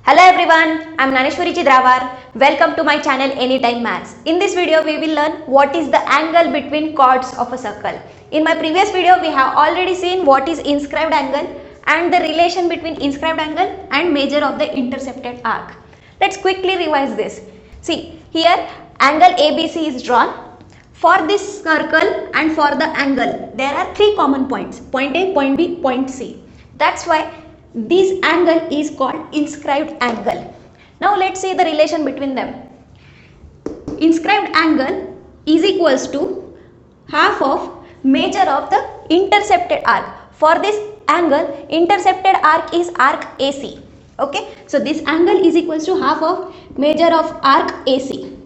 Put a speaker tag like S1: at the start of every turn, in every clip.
S1: Hello everyone, I am Naneshwari Chidravar. Welcome to my channel Anytime Maths. In this video, we will learn what is the angle between chords of a circle. In my previous video, we have already seen what is inscribed angle and the relation between inscribed angle and measure of the intercepted arc. Let's quickly revise this. See, here angle ABC is drawn. For this circle and for the angle, there are three common points, point A, point B, point C. That's why this angle is called inscribed angle. Now let's see the relation between them. Inscribed angle is equals to half of measure of the intercepted arc. For this angle, intercepted arc is arc AC. Okay, so this angle is equals to half of measure of arc AC.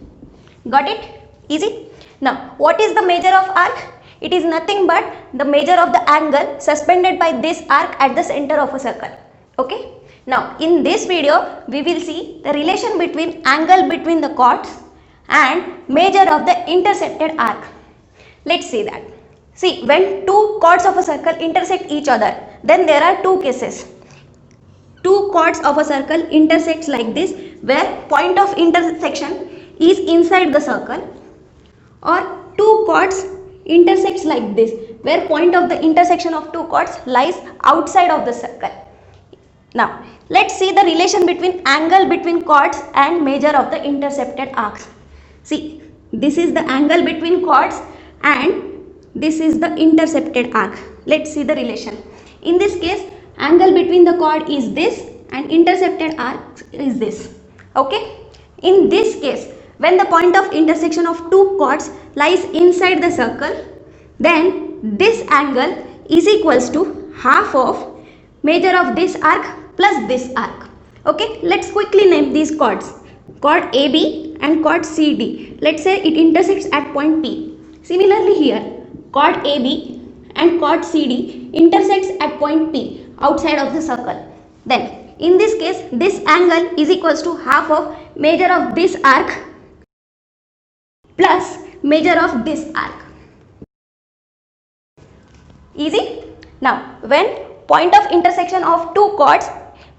S1: Got it? Easy? Now, what is the measure of arc? It is nothing but the measure of the angle suspended by this arc at the center of a circle. Okay. Now, in this video, we will see the relation between angle between the chords and measure of the intercepted arc. Let's see that. See, when two chords of a circle intersect each other, then there are two cases. Two chords of a circle intersects like this, where point of intersection is inside the circle, or two chords intersects like this, where point of the intersection of two chords lies outside of the circle. Now, let's see the relation between angle between chords and measure of the intercepted arcs. See, this is the angle between chords and this is the intercepted arc. Let's see the relation. In this case, angle between the chord is this and intercepted arc is this. Okay. In this case, when the point of intersection of two chords lies inside the circle, then this angle is equals to half of measure of this arc plus this arc. Okay, let's quickly name these chords. Chord AB and chord CD. Let's say it intersects at point P. Similarly here, chord AB and chord CD intersects at point P outside of the circle. Then, in this case, this angle is equals to half of measure of this arc plus measure of this arc. Easy? Now, when point of intersection of two chords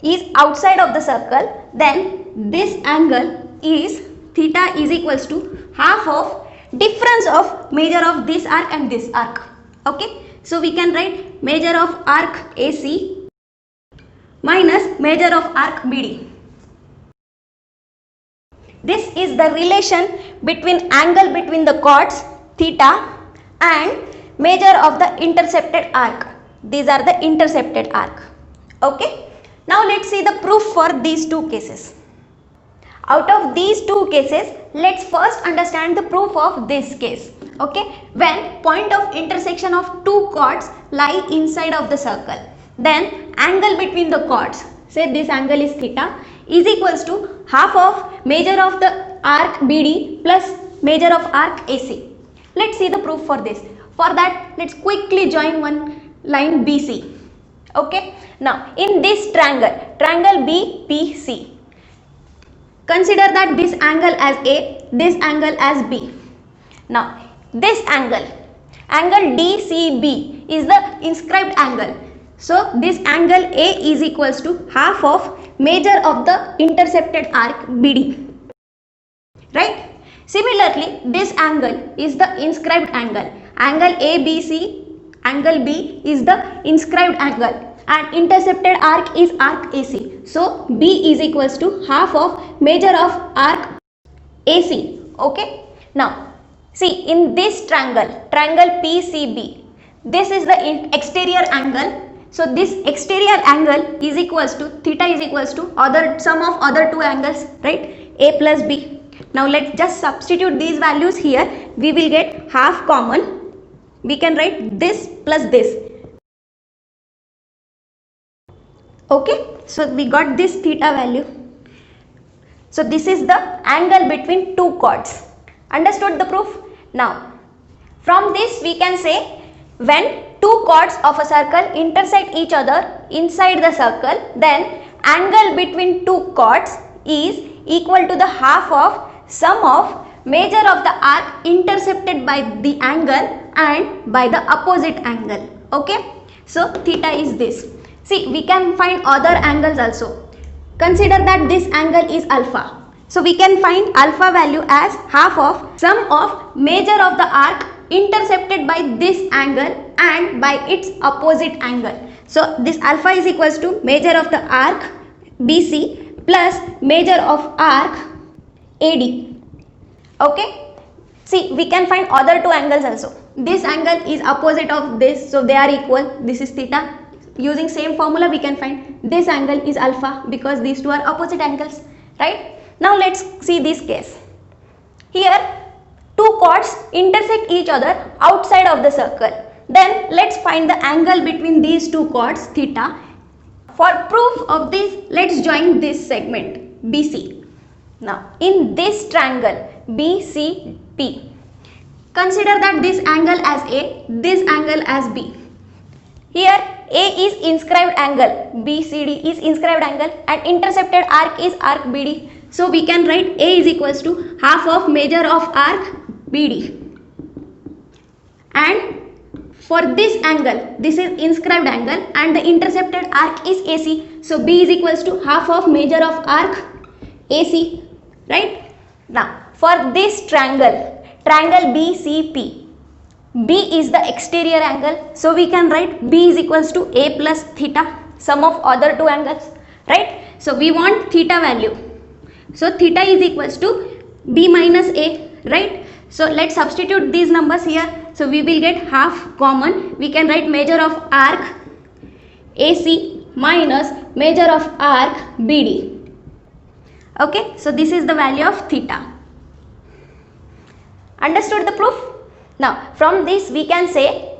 S1: is outside of the circle, then this angle is theta is equals to half of difference of measure of this arc and this arc. Okay, so we can write measure of arc AC minus measure of arc BD. This is the relation between angle between the chords theta and measure of the intercepted arc. These are the intercepted arc. Okay. Now let's see the proof for these two cases. Out of these two cases, let's first understand the proof of this case. Okay. When point of intersection of two chords lie inside of the circle, then angle between the chords, say this angle is theta, is equals to half of measure of the arc BD plus measure of arc AC. Let's see the proof for this. For that, let's quickly join one line BC. Okay. Now, in this triangle BPC, consider that this angle as A, this angle as B. Now, this angle DCB is the inscribed angle. So, this angle A is equals to half of measure of the intercepted arc BD. Right? Similarly, this angle is the inscribed angle. Angle ABC, angle B is the inscribed angle and intercepted arc is arc AC. So, B is equals to half of measure of arc AC. Okay. Now, see in this triangle PCB, this is the exterior angle. So, this exterior angle is equals to theta is equals to sum of other two angles, right? A plus B. Now, let's just substitute these values here. We will get half common. We can write this plus this. Okay. So, we got this theta value. So, this is the angle between two chords. Understood the proof? Now, from this we can say when two chords of a circle intersect each other inside the circle, then angle between two chords is equal to the half of sum of measure of the arc intercepted by the angle and by the opposite angle. Okay. So, theta is this. See, we can find other angles also. consider that this angle is alpha. So we can find alpha value as half of sum of measure of the arc intercepted by this angle and by its opposite angle. So this alpha is equals to measure of the arc BC plus measure of arc AD. Okay. See, we can find other two angles also. This angle is opposite of this, so they are equal. This is theta. Using same formula, we can find this angle is alpha because these two are opposite angles, right? Now let's see this case. Here, two chords intersect each other outside of the circle. Then let's find the angle between these two chords, theta. For proof of this, let's join this segment BC. Now, in this triangle BCP, consider that this angle as A, this angle as B. Here A is inscribed angle, BCD is inscribed angle and intercepted arc is arc BD. So we can write A is equals to half of measure of arc BD. And for this angle, this is inscribed angle and the intercepted arc is AC. So B is equals to half of measure of arc AC, right? Now for this triangle BCP, B is the exterior angle, so we can write B is equals to A plus theta, sum of other two angles, right? So we want theta value, so theta is equals to B minus A, right? So let's substitute these numbers here, so we will get half common. We can write measure of arc AC minus measure of arc BD. Okay, so this is the value of theta. Understood the proof? Now from this we can say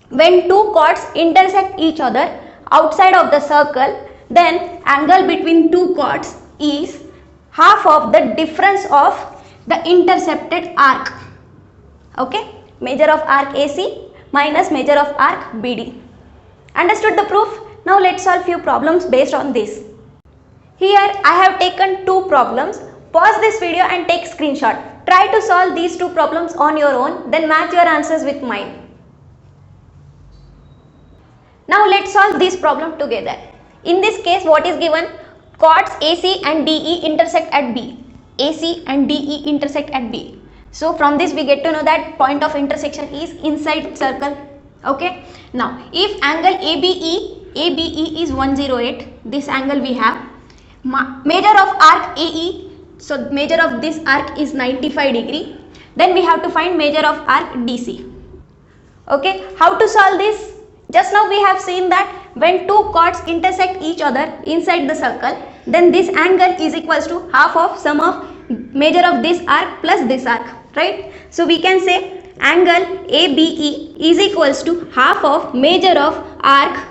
S1: when two chords intersect each other outside of the circle, then angle between two chords is half of the difference of the intercepted arc. Okay, measure of arc AC minus measure of arc BD. Understood the proof? Now let's solve few problems based on this. Here I have taken two problems. Pause this video and take screenshot. Try to solve these two problems on your own, then match your answers with mine. Now let's solve this problem together. In this case, what is given? Chords AC and DE intersect at B. AC and DE intersect at B. So from this we get to know that point of intersection is inside circle. Okay. Now if angle ABE is 108, this angle we have. Measure of arc AE. So measure of this arc is 95 degree. Then we have to find measure of arc DC. Okay, how to solve this? Just now we have seen that when two chords intersect each other inside the circle, then this angle is equals to half of sum of measure of this arc plus this arc, right? So we can say angle ABE is equals to half of measure of arc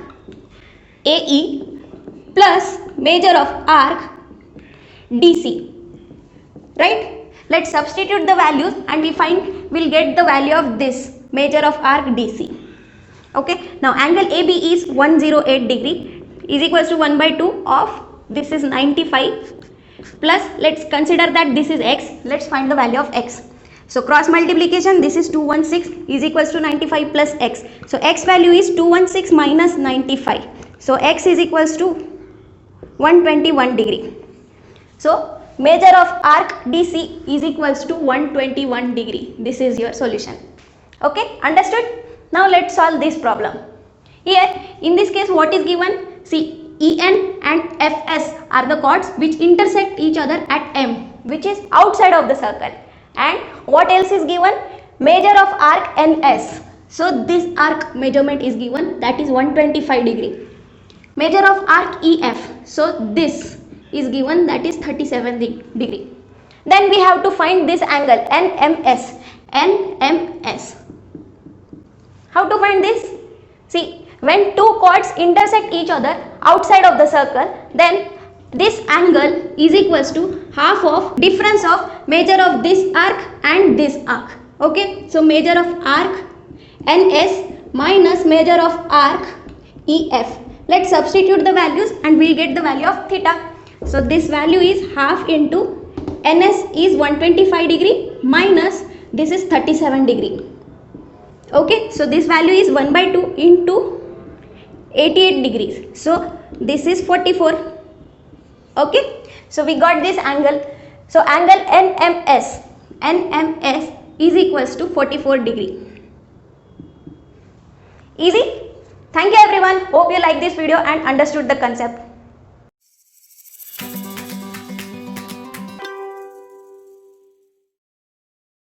S1: AE plus measure of arc DC. Right? Let's substitute the values and we'll get the value of this measure of arc DC. Okay. Now angle AB is 108 degree is equals to 1 by 2 of this is 95 plus let's consider that this is x. Let's find the value of x. So cross multiplication, this is 216 is equals to 95 plus x. So x value is 216 minus 95. So x is equals to 121 degree. So measure of arc DC is equals to 121 degree. This is your solution. Okay, understood? Now let's solve this problem. Here, in this case, what is given? See, EN and FS are the chords which intersect each other at M, which is outside of the circle. And what else is given? Measure of arc NS. So this arc measurement is given, that is 125 degree. Measure of arc EF. So this is given, that is 37 degree. Then we have to find this angle NMS. NMS. How to find this? See, when two chords intersect each other outside of the circle, then this angle is equals to half of difference of measure of this arc and this arc. Okay, so measure of arc NS minus measure of arc EF. Let's substitute the values and we'll get the value of theta. So this value is half into NS is 125 degree minus this is 37 degree. Okay, so this value is 1 by 2 into 88 degrees. So this is 44. Okay, so we got this angle. So angle NMS is equals to 44 degree. Easy? Thank you everyone. Hope you like this video and understood the concept.